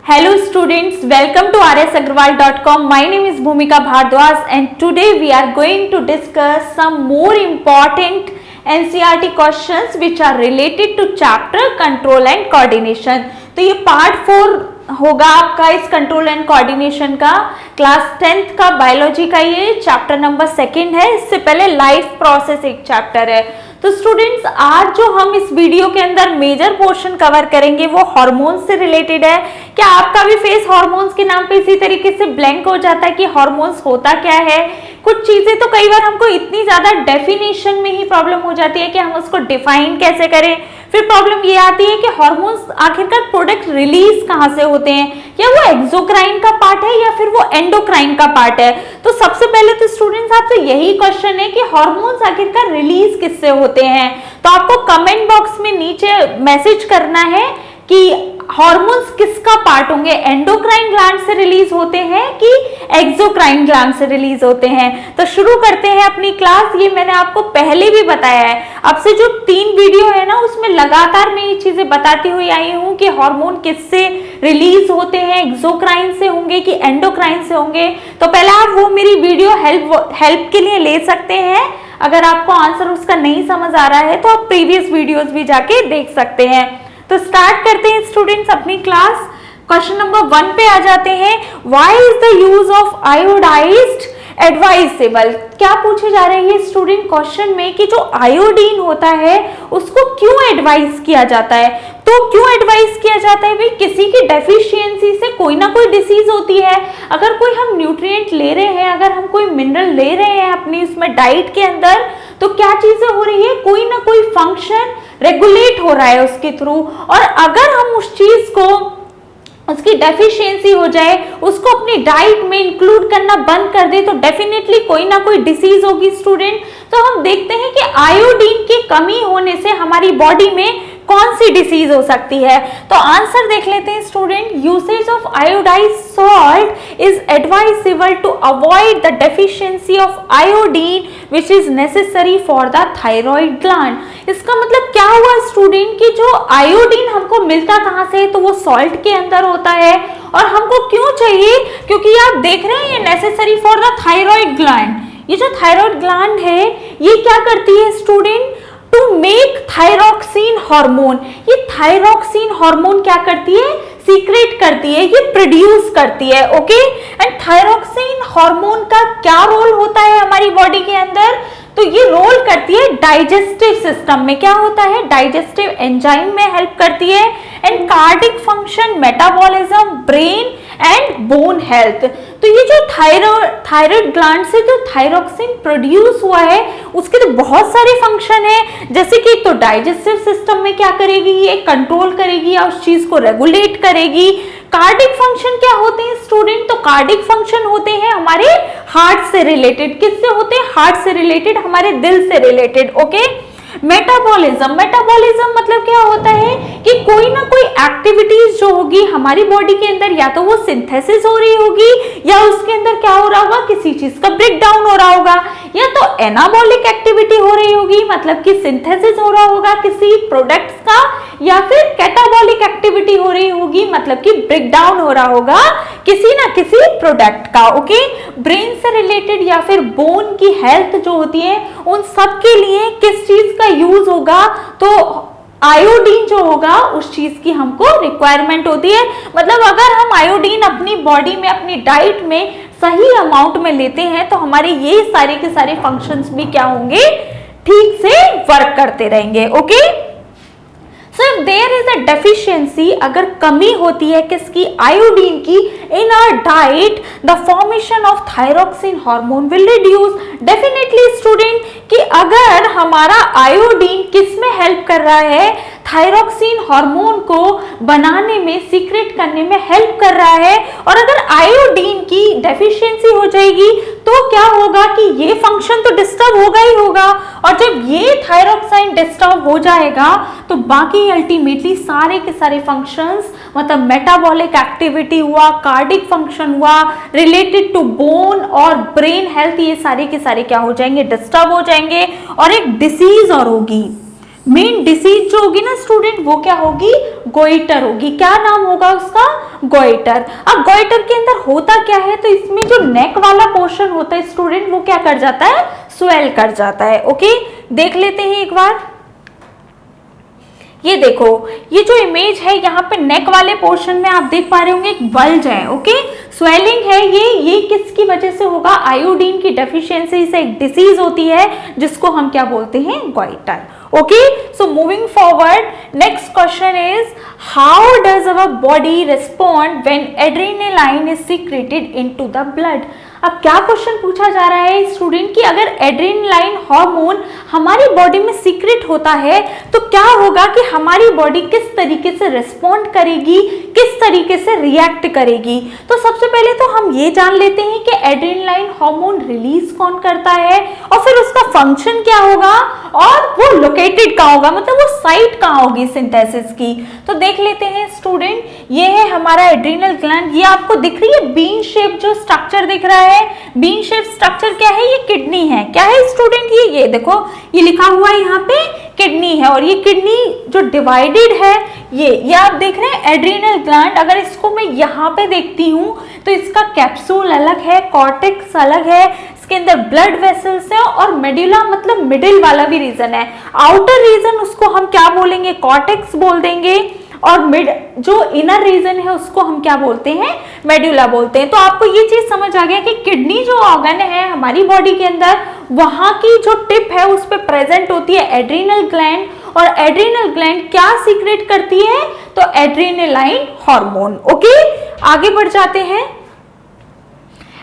Hello students, welcome to rsagarwal.com. My name is Bhumika Bhardwaj and today we are going to discuss some more important NCERT questions which are related to chapter control and coordination. तो ये part 4 होगा आपका इस control and coordination का, class 10th का biology का ये chapter number 2 है। इससे पहले लाइफ प्रोसेस एक चैप्टर है। तो स्टूडेंट्स आज जो हम इस वीडियो के अंदर मेजर पोर्शन कवर करेंगे वो हार्मोन्स से रिलेटेड है। क्या आपका भी फेस हार्मोन्स के नाम पे इसी तरीके से ब्लैंक हो जाता है कि हार्मोन्स होता क्या है? कुछ चीजें तो कई बार हमको इतनी ज्यादा डेफिनेशन में ही प्रॉब्लम हो जाती है कि हम उसको डिफाइन कैसे करें। फिर प्रॉब्लम ये आती है कि हार्मोन्स आखिरकार प्रोडक्ट रिलीज कहाँ से होते हैं, या वो एक्सोक्राइन का पार्ट है या फिर वो एंडोक्राइन का पार्ट है। तो सबसे पहले तो स्टूडेंट्स आपसे यही क्वेश्चन है कि हार्मोन्स आखिरकार रिलीज किससे होते हैं। तो आपको कमेंट बॉक्स में नीचे मैसेज करना है कि हार्मोन्स किसका पार्ट होंगे, एंडोक्राइन ग्लैंड से रिलीज होते हैं कि एक्सोक्राइन ग्लैंड से रिलीज होते हैं। तो शुरू करते हैं अपनी क्लास। ये मैंने आपको पहले भी बताया है, अब से जो 3 वीडियो है ना उसमें लगातार मैं ये चीजें बताती हुई आई हूँ कि हार्मोन किससे रिलीज होते हैं, एक्सोक्राइन से होंगे कि एंडोक्राइन से होंगे। तो पहले आप वो मेरी वीडियो हेल्प के लिए ले सकते हैं। अगर आपको आंसर उसका नहीं समझ आ रहा है तो आप प्रीवियस वीडियोज भी जाके देख सकते हैं। तो स्टार्ट करते हैं स्टूडेंट्स अपनी क्लास। क्वेश्चन नंबर 1 पे आ जाते हैं। Why is the use of iodised advisable? क्या पूछे जा रहे हैं स्टूडेंट क्वेश्चन में कि जो आयोडीन होता है उसको क्यों एडवाइस किया जाता है? तो क्यों एडवाइस किया जाता है भाई? किसी की डेफिशिएंसी से कोई ना कोई डिसीज होती है। अगर कोई हम न्यूट्रिएंट ले रहे हैं, अगर हम कोई मिनरल ले रहे हैं अपनी उसमें डाइट के अंदर, तो क्या चीजें हो रही है, कोई ना कोई फंक्शन रेगुलेट हो रहा है उसके थ्रू। और अगर हम उस चीज को, उसकी डेफिशिएंसी हो जाए, उसको अपनी डाइट में इंक्लूड करना बंद कर दे, तो डेफिनेटली कोई ना कोई डिसीज होगी स्टूडेंट। तो हम देखते हैं कि आयोडीन की कमी होने से हमारी बॉडी में कौन सी डिसीज हो सकती है। तो आंसर देख लेते हैं student. Usage of iodised salt is advisable to avoid the deficiency of iodine which is necessary for the thyroid gland. इसका मतलब क्या हुआ स्टूडेंट कि जो आयोडीन हमको मिलता कहाँ से है, तो वो सॉल्ट के अंदर होता है। और हमको क्यों चाहिए? क्योंकि आप देख रहे हैं ये necessary for the thyroid gland. ये जो थायराइड ग्लैंड है ये क्या करती है student? To make thyroxine hormone. ये थायरोक्सिन हार्मोन क्या करती है? सीक्रेट करती है, ये प्रोड्यूस करती है। ओके, एंड थायरोक्सिन हार्मोन का क्या रोल होता है हमारी बॉडी के अंदर? तो ये रोल करती है डाइजेस्टिव सिस्टम में। क्या होता है? डाइजेस्टिव एंजाइम में हेल्प करती है। And cardiac function, metabolism, brain and bone health. तो ये जो थायराइड ग्लैंड से जो थायरोक्सिन प्रोड्यूस हुआ है उसके तो बहुत सारे फंक्शन है। जैसे कि तो डाइजेस्टिव सिस्टम में क्या करेगी, ये कंट्रोल करेगी या उस चीज को रेगुलेट करेगी। कार्डिक फंक्शन क्या होते हैं स्टूडेंट? तो कार्डिक फंक्शन होते हैं हमारे हार्ट से रिलेटेड। किससे होते हैं? हार्ट से रिलेटेड, हमारे दिल से रिलेटेड। ओके, मेटाबॉलिज्म, मेटाबॉलिज्म मतलब क्या होता है कि कोई ना कोई एक्टिविटीज जो होगी हमारी बॉडी के अंदर, या तो वो सिंथेसिस हो रही होगी या उसके अंदर क्या हो रहा होगा, किसी चीज का ब्रेक डाउन हो रहा होगा, या तो एनाबॉलिक एक्टिविटी हो रही होगी मतलब कि सिंथेसिस हो रहा होगा किसी प्रोडक्ट्स का, या फिर कैटाबॉलिक एक्टिविटी हो रही होगी मतलब कि ब्रेक डाउन हो रहा होगा किसी ना किसी प्रोडक्ट का। ओके, ब्रेन से रिलेटेड या फिर बोन की हेल्थ जो होती है उन सब के लिए किस चीज का यूज होगा? तो आयोडीन जो होगा उस चीज की हमको रिक्वायरमेंट होती है। मतलब अगर हम आयोडीन अपनी बॉडी में, अपनी डाइट में सही अमाउंट में लेते हैं तो हमारे ये सारे के सारे फंक्शंस भी क्या होंगे, ठीक से वर्क करते रहेंगे। Okay, so if there is a deficiency, अगर कमी होती है किसकी, आयोडीन की, in our diet, the formation of thyroxine hormone will reduce. Definitely student कि अगर हमारा आयोडीन किस में हेल्प कर रहा है, थायरोक्सिन हार्मोन को बनाने में, सीक्रेट करने में हेल्प कर रहा है। और अगर आयोडीन की डेफिशिएंसी हो जाएगी तो क्या होगा कि ये फंक्शन तो डिस्टर्ब होगा ही होगा। और जब ये थायरोक्साइन डिस्टर्ब हो जाएगा तो बाकी अल्टीमेटली सारे के सारे फंक्शंस, मतलब मेटाबॉलिक एक्टिविटी हुआ, कार्डिक फंक्शन हुआ, रिलेटेड टू बोन और ब्रेन हेल्थ, ये सारे के सारे क्या हो जाएंगे, डिस्टर्ब हो जाएंगे और एक डिसीज और होगी। मेन डिसीज जो होगी ना स्टूडेंट, वो क्या होगी, गोइटर होगी। क्या नाम होगा उसका, गोइटर। अब गोइटर के अंदर होता क्या है, तो इसमें जो नेक वाला पोर्शन होता है स्टूडेंट, वो क्या कर जाता है, स्वेल कर जाता है। ओके, देख लेते हैं एक बार। ये देखो, ये जो इमेज है यहाँ पे नेक वाले पोर्शन में आप देख पा रहे होंगे एक बल्ज है। ओके, स्वेलिंग है ये किसकी वजह से होगा, आयोडीन की डेफिशिएंसी से एक डिसीज होती है जिसको हम क्या बोलते हैं, goitre. Okay, so moving forward, next question is how does our body respond when adrenaline is secreted into the blood? अब क्या क्वेश्चन पूछा जा रहा है स्टूडेंट कि अगर एड्रेनलाइन हार्मोन हमारी बॉडी में सीक्रेट होता है तो क्या होगा कि हमारी बॉडी किस तरीके से रिस्पॉन्ड करेगी, किस तरीके से रिएक्ट करेगी। तो सबसे पहले तो हम ये जान लेते हैं कि एड्रेनलाइन हार्मोन रिलीज कौन करता है और फिर उसका फंक्शन क्या होगा और वो लोकेटेड कहाँ होगा, मतलब वो साइट कहाँ होगी सिंथेसिस की। तो देख लेते हैं स्टूडेंट, ये है हमारा एड्रीनल ग्लैंड। ये आपको दिख रही है बीन शेप जो स्ट्रक्चर दिख रहा है, बीन शेप स्ट्रक्चर क्या है, ये किडनी है। क्या है स्टूडेंट, ये देखो, ये लिखा हुआ है यहाँ पे किडनी है, और ये किडनी जो डिवाइडेड है, ये आप देख रहे हैं एड्रीनल ग्लैंड। अगर इसको मैं यहाँ पे देखती हूँ तो इसका कैप्सूल अलग है, कॉर्टेक्स अलग है, इसके अंदर ब्लड वेसल्स है और मेडुला मतलब मिडिल वाला भी रीजन है। आउटर रीजन उसको हम क्या बोलेंगे, कॉर्टेक्स बोल देंगे, और मिड जो इनर रीजन है उसको हम क्या बोलते हैं, मेडुला बोलते हैं। तो आपको ये चीज समझ आ गया कि किडनी जो ऑर्गन है हमारी बॉडी के अंदर, वहां की जो टिप है उस पे प्रेजेंट होती है एड्रीनल ग्लैंड, और एड्रीनल ग्लैंड क्या सीक्रेट करती है, तो एड्रेनालाइन हार्मोन। ओके, आगे बढ़ जाते हैं।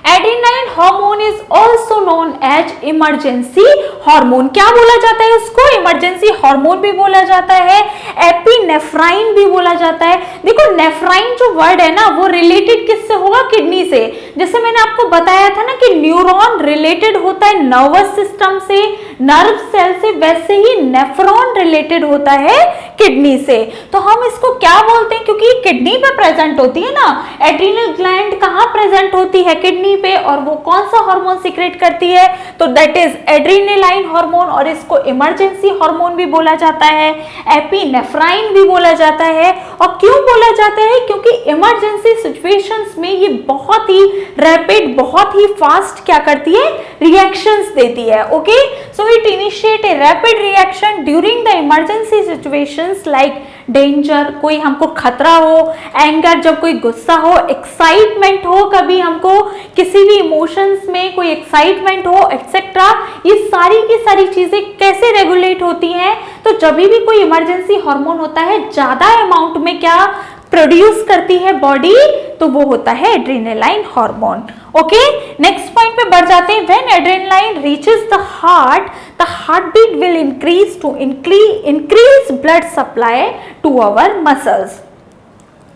Adrenaline hormone is also known as emergency hormone. क्या बोला जाता है उसको, इमरजेंसी हार्मोन भी बोला जाता है, एपिनेफ्राइन भी बोला जाता है। देखो नेफ्राइन जो वर्ड है ना, वो रिलेटेड किससे होगा, किडनी से। जैसे मैंने आपको बताया था ना कि न्यूरॉन रिलेटेड होता है नर्वस सिस्टम से, नर्व सेल से, वैसे ही नेफ्रॉन रिलेटेड होता है किडनी से। तो हम इसको क्या बोलते हैं, क्योंकि किडनी पे प्रेजेंट होती है ना, एड्रीनल ग्लैंड कहाँ प्रेजेंट होती है, किडनी पे, और वो कौन सा हार्मोन सीक्रेट करती है, तो दैट इज एड्रेनालाइन हार्मोन, और इसको इमरजेंसी हार्मोन भी बोला जाता है, एपिनेफ्राइन भी बोला जाता है। और क्यों बोला जाता है, क्योंकि इमरजेंसी सिचुएशंस में ये बहुत ही रैपिड, बहुत ही फास्ट क्या करती है, रिएक्शंस देती है। Okay, so it initiate a rapid reaction during the emergency situations like danger, कोई हमको खतरा हो, एंगर जब कोई गुस्सा हो, एक्साइटमेंट हो, कभी हमको किसी भी इमोशंस में कोई एक्साइटमेंट हो, एक्सेट्रा। ये सारी की सारी चीजें कैसे रेगुलेट होती हैं, तो जब भी कोई इमरजेंसी हार्मोन होता है, ज्यादा अमाउंट में क्या प्रोड्यूस करती है बॉडी, तो वो होता है adrenaline hormone. Okay, next point पे बढ़ जाते हैं। When adrenaline reaches the heart beat will increase to increase blood supply to our muscles.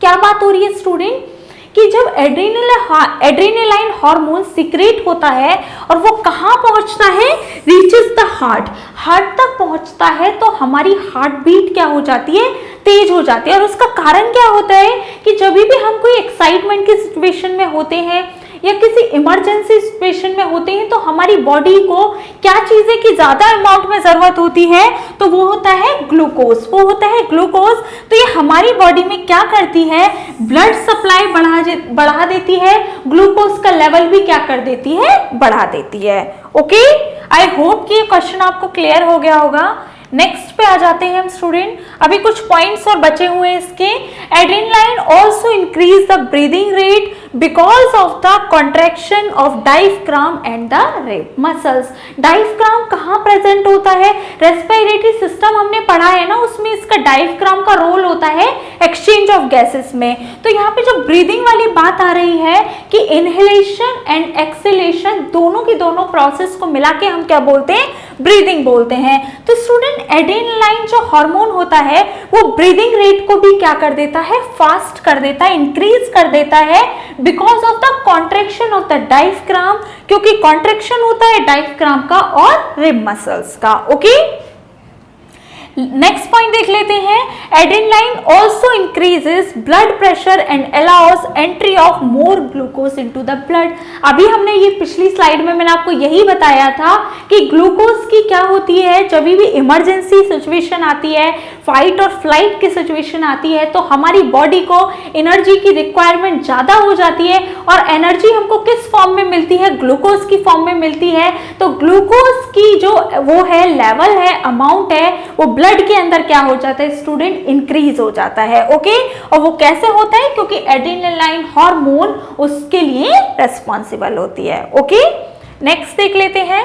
क्या बात हो रही है स्टूडेंट कि जब एड्रेनालाइन हार्मोन सीक्रेट होता है और वो कहाँ पहुंचता है, रीचेस द हार्ट तक पहुंचता है, तो हमारी हार्ट बीट क्या हो जाती है, तेज हो जाती है। और उसका कारण क्या होता है कि जब भी हम कोई एक्साइटमेंट की सिचुएशन में होते हैं या किसी इमरजेंसी सिचुएशन में होते हैं, तो हमारी बॉडी को क्या चीजें की ज्यादा अमाउंट में जरूरत होती है, तो वो होता है ग्लूकोज, वो होता है ग्लूकोज। तो ये हमारी बॉडी में क्या करती है, ब्लड सप्लाई बढ़ा देती है, ग्लूकोज का लेवल भी क्या कर देती है, बढ़ा देती है। ओके, आई होप कि ये क्वेश्चन आपको क्लियर हो गया होगा। नेक्स्ट पे आ जाते हैं हम स्टूडेंट, अभी कुछ पॉइंट्स और बचे हुए हैं इसके। Adrenaline also increase the breathing rate because of the contraction of diaphragm and the rib muscles. Diaphragm कहाँ प्रेजेंट होता है, रेस्पिरेटरी सिस्टम हमने पढ़ा है ना, उसमें इसका डायफ्राम का रोल होता है एक्सचेंज ऑफ गैसेस में। तो यहाँ पे जो ब्रीदिंग वाली बात आ रही है कि इनहेलेशन एंड एक्सहेलेशन दोनों की दोनों प्रोसेस को मिला के हम क्या बोलते हैं, ब्रीदिंग बोलते हैं। तो स्टूडेंट एड्रेनालाइन जो हार्मोन होता है वो ब्रीदिंग रेट को भी क्या कर देता है, फास्ट कर देता है, इंक्रीज कर देता है, because of the contraction of the diaphragm, क्योंकि कॉन्ट्रैक्शन होता है डायफ्राम का और रिब मसल्स का। ओके, नेक्स्ट पॉइंट देख लेते हैं, adrenaline also increases blood pressure and allow us entry of more glucose into the blood. अभी हमने ये पिछली स्लाइड में मैंने आपको यही बताया था कि ग्लूकोज की क्या होती है, जब भी इमरजेंसी सिचुएशन आती है, फाइट और फ्लाइट की सिचुएशन आती है, तो हमारी बॉडी को एनर्जी की रिक्वायरमेंट ज्यादा हो जाती है और एनर्जी हमको किस फॉर्म में मिलती है, ग्लूकोज की फॉर्म में मिलती है। तो ग्लूकोज की जो वो है लेवल है, अमाउंट है, वो ब्लड के अंदर क्या हो जाता है स्टूडेंट, इंक्रीज हो जाता है। ओके, और वो कैसे होता है, क्योंकि एड्रेनालाइन हार्मोन उसके लिए रेस्पॉन्सिबल होती है। ओके, नेक्स्ट देख लेते हैं,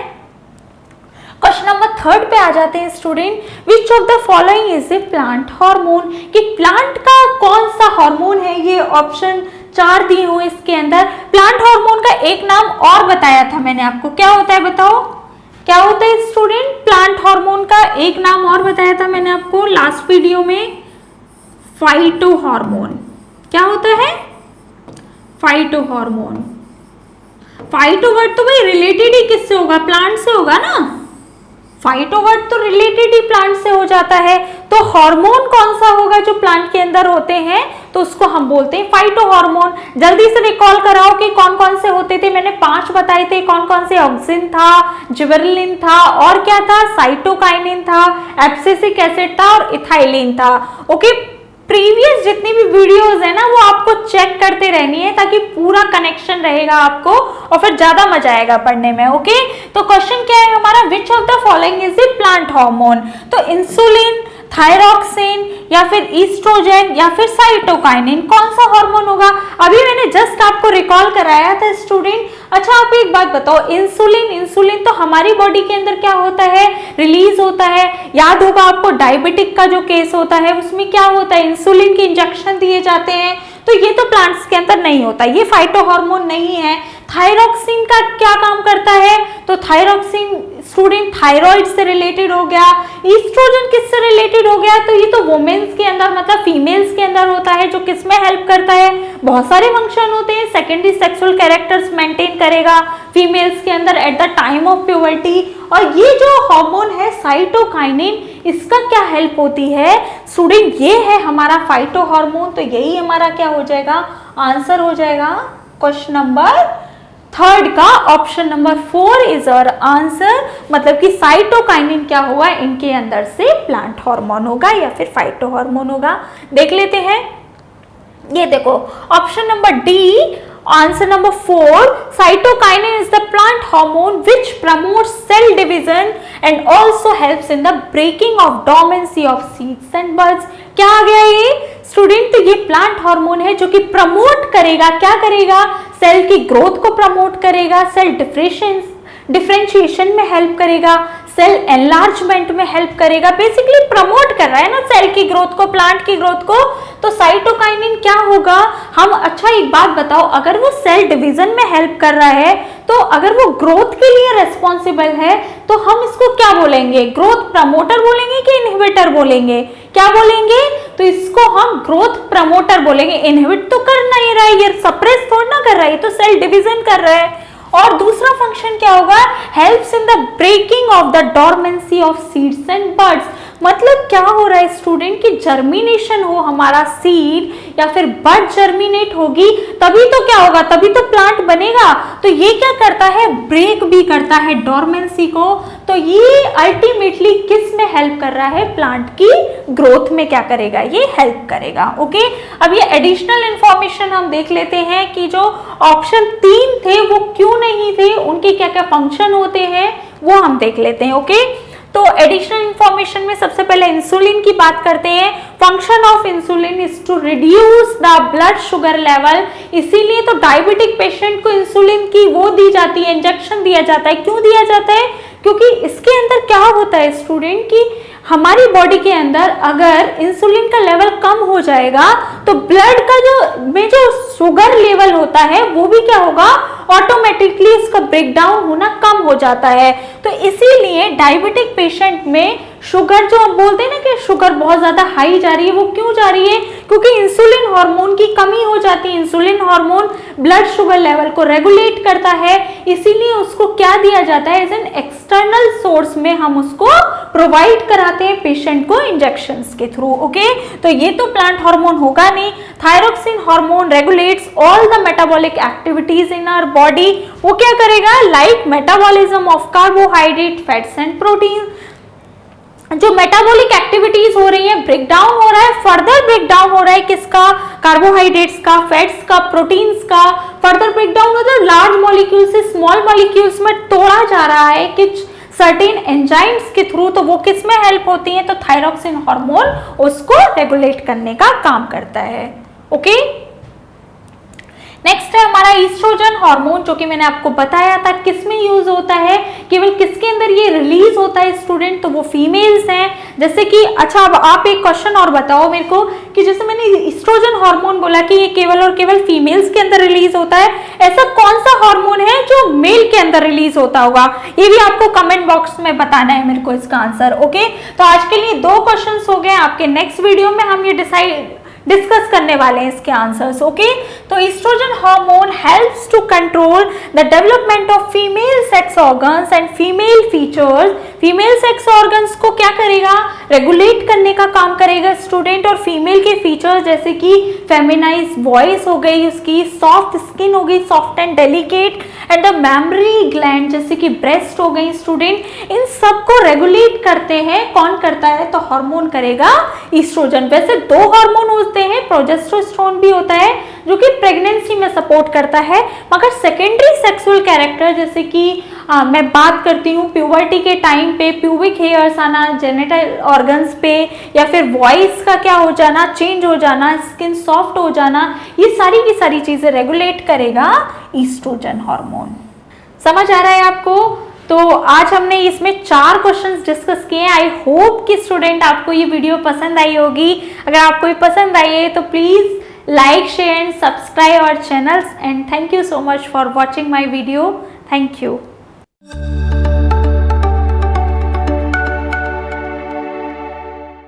क्वेश्चन नंबर 3 पे आ जाते हैं student, which of the following is a plant hormone, कि प्लांट का कौन सा हार्मोन है। ये ऑप्शन 4 दिए हुए इसके अंदर। प्लांट हार्मोन का एक नाम और बताया था मैंने आपको, क्या होता है बताओ, क्या होता है स्टूडेंट, प्लांट हार्मोन का एक नाम और बताया था मैंने आपको लास्ट वीडियो में, फाइटो हार्मोन। क्या होता है, फाइटो हार्मोन। फाइटो वर्ड तो भाई रिलेटेड ही किससे होगा, प्लांट से होगा ना, फाइटो वर्ड तो रिलेटेड ही प्लांट से हो जाता है। तो हार्मोन कौन सा होगा जो प्लांट के अंदर होते हैं, तो उसको हम बोलते हैं फाइटो हार्मोन। जल्दी से रिकॉल कराओ कि कौन कौन से होते थे, मैंने 5 बताए थे, कौन कौन से, ऑक्सिन था, जिबरेलिन था, और क्या था, साइटोकाइनिन था, एब्सिसिक एसिड था और इथाइलिन था। ओके, प्रीवियस जितनी भी वीडियोस है ना वो आपको चेक करते रहनी है ताकि पूरा कनेक्शन रहेगा आपको और फिर ज्यादा मजा आएगा पढ़ने में। ओके, तो क्वेश्चन क्या है हमारा, which of the following is a plant hormone. तो इंसुलिन, थायरॉक्सिन या फिर ईस्ट्रोजन या फिर साइटोकाइनिन, कौन सा हार्मोन होगा। अभी मैंने जस्ट आपको रिकॉल कराया था स्टूडेंट। अच्छा, आप एक बात बताओ, इंसुलिन, इंसुलिन तो हमारी बॉडी के अंदर क्या होता है, रिलीज होता है। याद होगा आपको डायबिटिक का जो केस होता है उसमें क्या होता है, इंसुलिन के इंजेक्शन दिए जाते हैं। तो ये तो प्लांट्स के अंदर नहीं होता, ये फाइटो हार्मोन नहीं है। थायरॉक्सिन का क्या काम करता है, तो थायरॉक्सिन स्टूडेंट थायराइड से रिलेटेड हो गया। ईस्ट्रोजन किससे रिलेटेड हो गया, तो ये तो वुमेन्स के अंदर मतलब फीमेल्स के अंदर होता है, जो किसमें हेल्प करता है, बहुत सारे फंक्शन होते हैं। सेकेंडरी सेक्सुअल कैरेक्टर्स मेंटेन करेगा फीमेल्स के अंदर at the time of puberty. और ये जो हार्मोन है साइटोकाइनिन, इसका क्या हेल्प होती है स्टूडेंट, ये है हमारा फाइटो हार्मोन। तो यही हमारा क्या हो जाएगा, आंसर हो जाएगा क्वेश्चन नंबर 3 का ऑप्शन नंबर 4 इज और आंसर। मतलब कि साइटोकाइनिन क्या हुआ, इनके अंदर से प्लांट हार्मोन होगा या फिर फाइटो हार्मोन होगा। देख लेते हैं, ये देखो option number D, answer number 4, cytokinin is the plant hormone which promotes cell division and also helps in the breaking of dormancy of seeds and buds। क्या आ गया ये स्टूडेंट, तो ये प्लांट हार्मोन है जो कि प्रमोट करेगा, क्या करेगा, सेल की ग्रोथ को प्रमोट करेगा, सेल डिफरेंशिएशन में हेल्प करेगा, सेल एनलार्जमेंट में हेल्प करेगा, बेसिकली प्रमोट कर रहा है ना सेल की ग्रोथ को, प्लांट की ग्रोथ को। तो साइटोकाइनिन क्या होगा, हम अच्छा एक बात बताओ, अगर वो सेल डिवीजन में हेल्प कर रहा है तो अगर वो ग्रोथ के लिए रेस्पॉन्सिबल है तो हम इसको क्या बोलेंगे, ग्रोथ प्रमोटर बोलेंगे कि इनहिबिटर बोलेंगे, क्या बोलेंगे, तो इसको हम ग्रोथ प्रमोटर बोलेंगे। इनहिबिट तो कर नहीं रहा है, ये सप्रेस थोड़ा ना कर रहा है, तो सेल डिवीजन कर रहा है। और दूसरा फंक्शन क्या होगा, helps in the breaking of the dormancy of seeds and buds. मतलब क्या हो रहा है स्टूडेंट की जर्मिनेशन हो हमारा सीड या फिर बड जर्मिनेट होगी तभी तो क्या होगा, तभी तो प्लांट बनेगा। तो ये क्या करता है, ब्रेक भी करता है डॉर्मेंसी को। तो ये अल्टीमेटली किस में हेल्प कर रहा है, प्लांट की ग्रोथ में क्या करेगा, ये हेल्प करेगा। ओके, अब ये एडिशनल इंफॉर्मेशन हम देख लेते हैं कि जो ऑप्शन 3 थे वो क्यों नहीं थे, उनके क्या क्या फंक्शन होते हैं वो हम देख लेते हैं। ओके, तो एडिशनल इंफॉर्मेशन में सबसे पहले इंसुलिन की बात करते हैं। Function of insulin is to reduce the blood sugar level. इसीलिए तो डायबिटिक पेशेंट को इंसुलिन की वो दी जाती है, इंजेक्शन दिया जाता है। क्यों दिया जाता है, क्योंकि इसके अंदर क्या होता है स्टूडेंट की हमारी बॉडी के अंदर अगर इंसुलिन का लेवल कम हो जाएगा तो ब्लड का जो शुगर लेवल होता है वो भी क्या होगा, ऑटोमेटिकली इसका ब्रेकडाउन होना कम हो जाता है। तो इसीलिए डायबिटिक पेशेंट में शुगर जो हम बोलते हैं ना कि शुगर बहुत ज्यादा हाई जा रही है, वो क्यों जा रही है, क्योंकि इंसुलिन हार्मोन की कमी हो जाती है। Insulin hormone blood sugar level को रेगुलेट करता है, इसीलिए उसको क्या दिया जाता है, एज एन एक्सटर्नल सोर्स में हम उसको प्रोवाइड कराते हैं पेशेंट को इंजेक्शंस के थ्रू। ओके, तो ये तो प्लांट हार्मोन होगा नहीं। Thyroxine hormone regulates all the metabolic activities in our body. वो क्या करेगा, like metabolism of carbohydrate, fats and protein. जो मेटाबॉलिक एक्टिविटीज हो रही है, ब्रेकडाउन हो रहा है, फर्दर ब्रेकडाउन हो रहा है किसका, कार्बोहाइड्रेट्स का, फैट्स का, प्रोटीन्स का, फर्दर ब्रेकडाउन होता है लार्ज मॉलिक्यूल से स्मॉल मॉलिक्यूल्स में तोड़ा जा रहा है कुछ सर्टेन एंजाइम्स के थ्रू। तो वो किस में हेल्प होती है, तो थायरोक्सिन हार्मोन उसको रेगुलेट करने का काम करता है। ओके, नेक्स्ट है हमारा ईस्ट्रोजन हार्मोन, जो कि मैंने आपको बताया था किस में यूज होता है, केवल किसके अंदर ये रिलीज होता है स्टूडेंट, तो वो फीमेल्स हैं। जैसे कि अच्छा, अब आप एक क्वेश्चन और बताओ मेरे को कि जैसे मैंने ईस्ट्रोजन हार्मोन बोला कि ये केवल और केवल फीमेल्स के अंदर रिलीज होता है, ऐसा कौन सा हार्मोन है जो मेल के अंदर रिलीज होता होगा, ये भी आपको कमेंट बॉक्स में बताना है मेरे को इसका आंसर। ओके, तो आज के लिए 2 क्वेश्चन हो गए। आपके नेक्स्ट वीडियो में हम ये डिस्कस करने वाले हैं इसके आंसर्स। ओके, तो estrogen hormone helps to control the development of female sex organs and female features. Female sex organs को क्या करेगा, रेगुलेट करने का काम करेगा स्टूडेंट। और फीमेल के फीचर्स जैसे कि फेमिनाइज वॉइस हो गई, उसकी सॉफ्ट स्किन हो गई, soft and delicate, and the mammary gland जैसे कि ब्रेस्ट हो गई स्टूडेंट, इन सब को रेगुलेट करते हैं। कौन करता है, तो हार्मोन करेगा ईस्ट्रोजन। वैसे 2 हार्मोन होते हैं, प्रोजेस्टेरोन भी होता है जो कि प्रेगनेंसी में सपोर्ट करता है, मगर सेकेंडरी सेक्सुअल कैरेक्टर जैसे कि मैं बात करती हूँ प्यूबर्टी के टाइम पे प्यूबिक हेयर्स आना जेनिटल ऑर्गन्स पे, या फिर वॉइस का क्या हो जाना, चेंज हो जाना, स्किन सॉफ्ट हो जाना, ये सारी की सारी चीजें रेगुलेट करेगा ईस्ट्रोजन हार्मोन। समझ आ रहा है आपको? तो आज हमने इसमें 4 क्वेश्चंस डिस्कस किए। आई होप कि स्टूडेंट आपको ये वीडियो पसंद आई होगी। अगर आपको ये पसंद आई है तो please like, share and subscribe our channels, and thank you so much for watching my video. Thank you.